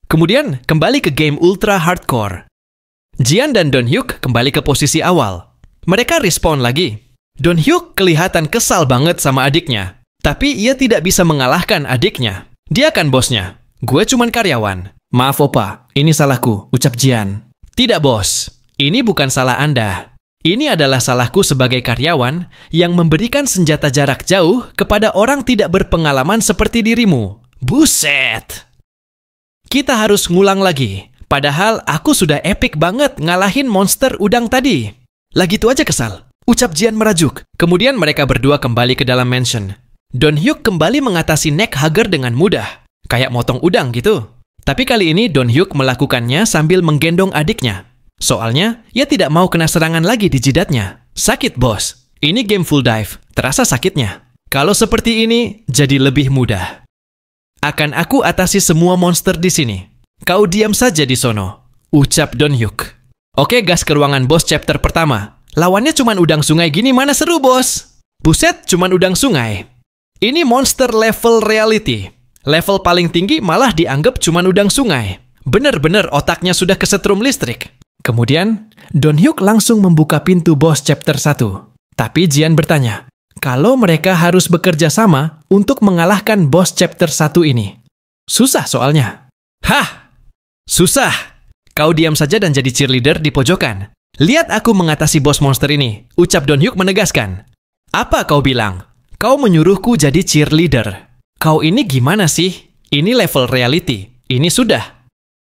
Kemudian kembali ke game ultra hardcore. Jian dan Don-hyuk kembali ke posisi awal. Mereka respon lagi. Don-hyuk kelihatan kesal banget sama adiknya. Tapi ia tidak bisa mengalahkan adiknya. Dia kan bosnya. Gue cuman karyawan. Maaf opa, ini salahku, ucap Jian. Tidak bos, ini bukan salah Anda. Ini adalah salahku sebagai karyawan yang memberikan senjata jarak jauh kepada orang tidak berpengalaman seperti dirimu. Buset! Kita harus ngulang lagi. Padahal aku sudah epic banget ngalahin monster udang tadi. Lagi itu aja kesal, ucap Jian merajuk. Kemudian mereka berdua kembali ke dalam mansion. Don-hyuk kembali mengatasi neck hugger dengan mudah. Kayak motong udang gitu. Tapi kali ini Don-hyuk melakukannya sambil menggendong adiknya. Soalnya, ia tidak mau kena serangan lagi di jidatnya. Sakit, bos. Ini game full dive. Terasa sakitnya. Kalau seperti ini, jadi lebih mudah. Akan aku atasi semua monster di sini. Kau diam saja di sono, ucap Don-hyuk. Oke, gas ke ruangan bos chapter pertama. Lawannya cuman udang sungai gini mana seru, bos? Buset, cuman udang sungai. Ini monster level reality. Level paling tinggi malah dianggap cuman udang sungai. Bener-bener otaknya sudah kesetrum listrik. Kemudian, Don-hyuk langsung membuka pintu bos chapter 1. Tapi Jian bertanya, kalau mereka harus bekerja sama untuk mengalahkan bos chapter 1 ini. Susah soalnya. Hah! Susah! Kau diam saja dan jadi cheerleader di pojokan. Lihat aku mengatasi bos monster ini, ucap Don-hyuk menegaskan. Apa kau bilang? Kau menyuruhku jadi cheerleader. Kau ini gimana sih? Ini level reality. Ini sudah.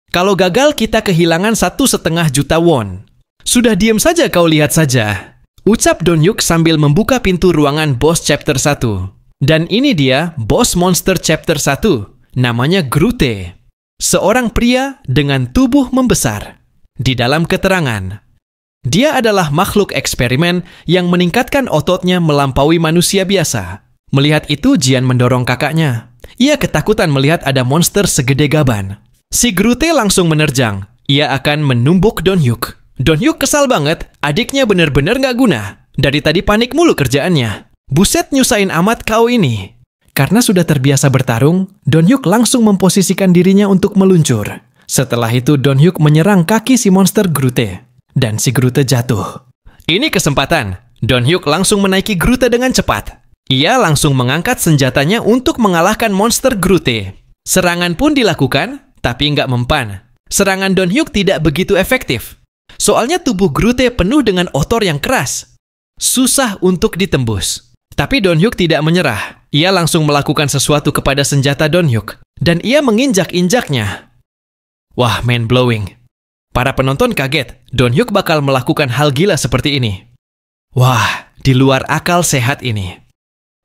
Kalau gagal kita kehilangan 1,5 juta won. Sudah diam saja kau lihat saja. Ucap Don-hyuk sambil membuka pintu ruangan bos chapter 1. Dan ini dia bos monster chapter 1. Namanya Groothe. Seorang pria dengan tubuh membesar. Di dalam keterangan, dia adalah makhluk eksperimen yang meningkatkan ototnya melampaui manusia biasa. Melihat itu, Jian mendorong kakaknya. Ia ketakutan melihat ada monster segede gaban. Si Groothe langsung menerjang. Ia akan menumbuk Don-hyuk. Don-hyuk kesal banget, adiknya bener-bener nggak guna. Dari tadi panik mulu kerjaannya. Buset, nyusahin amat kau ini. Karena sudah terbiasa bertarung, Don-hyuk langsung memposisikan dirinya untuk meluncur. Setelah itu, Don-hyuk menyerang kaki si monster Groothe. Dan si Groothe jatuh. Ini kesempatan. Don-hyuk langsung menaiki Groothe dengan cepat. Ia langsung mengangkat senjatanya untuk mengalahkan monster Groothe. Serangan pun dilakukan, tapi nggak mempan. Serangan Don-hyuk tidak begitu efektif. Soalnya tubuh Groothe penuh dengan otor yang keras. Susah untuk ditembus. Tapi Don-hyuk tidak menyerah. Ia langsung melakukan sesuatu kepada senjata Don-hyuk. Dan ia menginjak-injaknya. Wah, mind-blowing. Para penonton kaget, Don-hyuk bakal melakukan hal gila seperti ini. Wah, di luar akal sehat ini.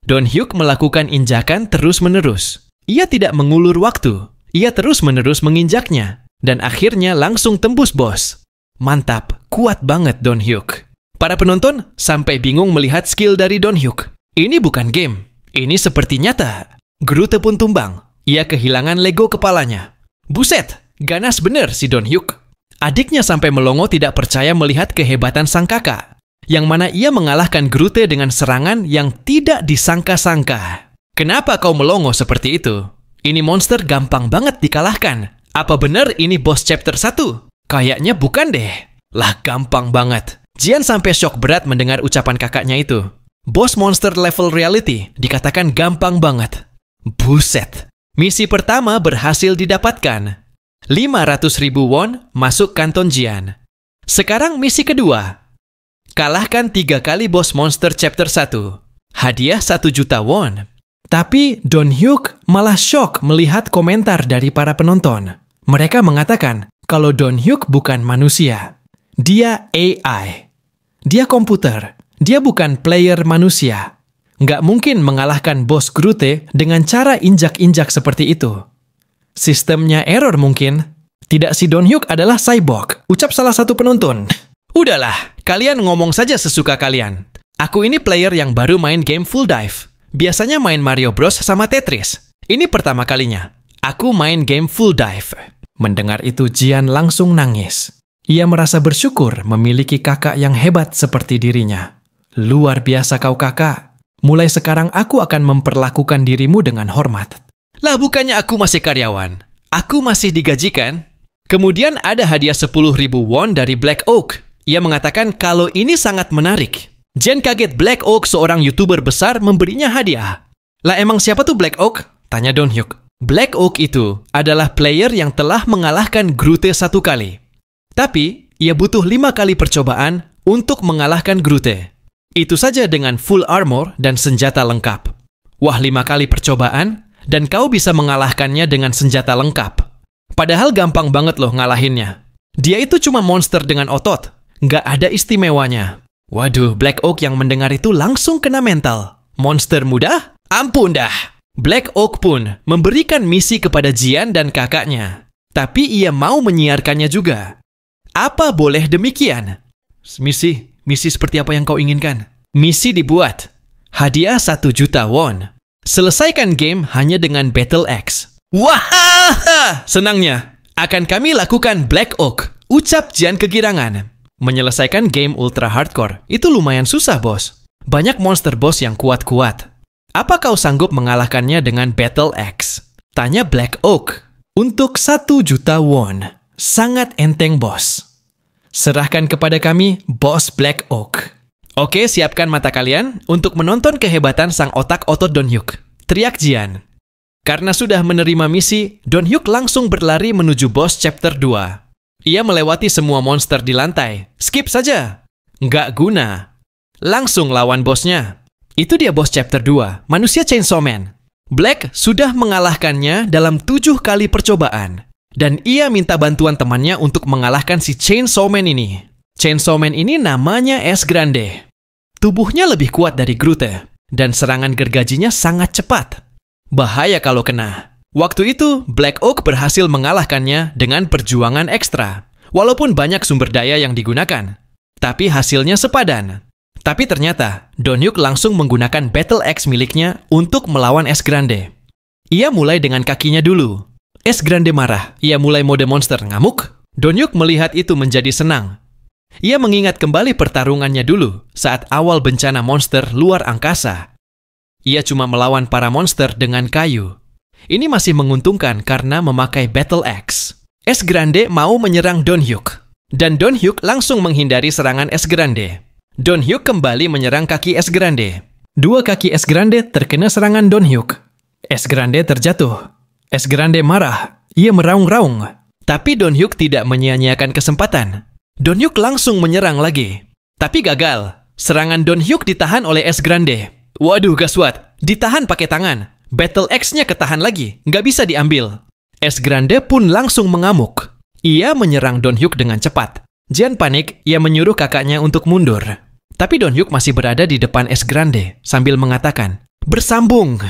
Don-hyuk melakukan injakan terus-menerus. Ia tidak mengulur waktu. Ia terus-menerus menginjaknya. Dan akhirnya langsung tembus bos. Mantap, kuat banget Don-hyuk. Para penonton sampai bingung melihat skill dari Don-hyuk. Ini bukan game. Ini seperti nyata. Groothe pun tumbang. Ia kehilangan Lego kepalanya. Buset, ganas bener si Don-hyuk. Adiknya sampai melongo tidak percaya melihat kehebatan sang kakak. Yang mana ia mengalahkan Groothe dengan serangan yang tidak disangka-sangka. Kenapa kau melongo seperti itu? Ini monster gampang banget dikalahkan. Apa benar ini bos chapter 1? Kayaknya bukan deh. Lah gampang banget. Jian sampai shock berat mendengar ucapan kakaknya itu. Bos monster level reality dikatakan gampang banget. Buset. Misi pertama berhasil didapatkan. 500.000 won masuk kanton Jian. Sekarang misi kedua. Kalahkan 3 kali bos monster chapter 1. Hadiah 1 juta won. Tapi Don-hyuk malah shock melihat komentar dari para penonton. Mereka mengatakan kalau Don-hyuk bukan manusia. Dia AI. Dia komputer. Dia bukan player manusia. Nggak mungkin mengalahkan bos Groothe dengan cara injak-injak seperti itu. Sistemnya error mungkin. Tidak, si Don-hyuk adalah cyborg, ucap salah satu penonton. Udahlah, kalian ngomong saja sesuka kalian. Aku ini player yang baru main game full dive. Biasanya main Mario Bros sama Tetris. Ini pertama kalinya. Aku main game full dive. Mendengar itu, Jian langsung nangis. Ia merasa bersyukur memiliki kakak yang hebat seperti dirinya. Luar biasa kau kakak. Mulai sekarang aku akan memperlakukan dirimu dengan hormat. Lah bukannya aku masih karyawan. Aku masih digaji kan? Kemudian ada hadiah 10.000 won dari Black Oak. Ia mengatakan kalau ini sangat menarik. Jian kaget Black Oak, seorang YouTuber besar, memberinya hadiah. Lah emang siapa tuh Black Oak? Tanya Don Hyuk. Black Oak itu adalah player yang telah mengalahkan Groothe 1 kali. Tapi, ia butuh 5 kali percobaan untuk mengalahkan Groothe. Itu saja dengan full armor dan senjata lengkap. Wah, 5 kali percobaan, dan kau bisa mengalahkannya dengan senjata lengkap. Padahal gampang banget loh ngalahinnya. Dia itu cuma monster dengan otot, nggak ada istimewanya. Waduh, Black Oak yang mendengar itu langsung kena mental. Monster mudah? Ampun dah. Black Oak pun memberikan misi kepada Jian dan kakaknya. Tapi ia mau menyiarkannya juga. Apa boleh demikian? Misi seperti apa yang kau inginkan? Misi dibuat. Hadiah 1 juta won. Selesaikan game hanya dengan Battle Axe. Wah, senangnya. Akan kami lakukan Black Oak, ucap Jian kegirangan. Menyelesaikan game ultra hardcore itu lumayan susah, bos. Banyak monster boss yang kuat-kuat. Apa kau sanggup mengalahkannya dengan Battle Axe? Tanya Black Oak. Untuk 1 juta won. Sangat enteng, bos. Serahkan kepada kami, Bos Black Oak. Oke, siapkan mata kalian untuk menonton kehebatan sang otak otot Don Hyuk. Teriak Jian. Karena sudah menerima misi, Don Hyuk langsung berlari menuju bos chapter 2. Ia melewati semua monster di lantai. Skip saja. Nggak guna. Langsung lawan bosnya. Itu dia bos chapter 2, manusia Chainsaw Man. Black sudah mengalahkannya dalam 7 kali percobaan. Dan ia minta bantuan temannya untuk mengalahkan si Chainsaw Man ini. Chainsaw Man ini namanya Es Grande. Tubuhnya lebih kuat dari Groothe. Dan serangan gergajinya sangat cepat. Bahaya kalau kena. Waktu itu, Black Oak berhasil mengalahkannya dengan perjuangan ekstra. Walaupun banyak sumber daya yang digunakan. Tapi hasilnya sepadan. Tapi ternyata, Don Hyuk langsung menggunakan Battle Axe miliknya untuk melawan Es Grande. Ia mulai dengan kakinya dulu. Es Grande marah. Ia mulai mode monster ngamuk. Don Hyuk melihat itu menjadi senang. Ia mengingat kembali pertarungannya dulu saat awal bencana monster luar angkasa. Ia cuma melawan para monster dengan kayu. Ini masih menguntungkan karena memakai Battle Axe. Es Grande mau menyerang Don Hyuk. Dan Don Hyuk langsung menghindari serangan Es Grande. Don Hyuk kembali menyerang kaki Es Grande. 2 kaki Es Grande terkena serangan Don Hyuk. Es Grande terjatuh. Es Grande marah. Ia meraung-raung. Tapi Don Hyuk tidak menyia-nyiakan kesempatan. Don Hyuk langsung menyerang lagi. Tapi gagal. Serangan Don Hyuk ditahan oleh Es Grande. Waduh, gaswat. Ditahan pakai tangan. Battle Axe-nya ketahan lagi. Nggak bisa diambil. Es Grande pun langsung mengamuk. Ia menyerang Don Hyuk dengan cepat. Jian panik, ia menyuruh kakaknya untuk mundur. Tapi Don Hyuk masih berada di depan Es Grande sambil mengatakan, "Bersambung!"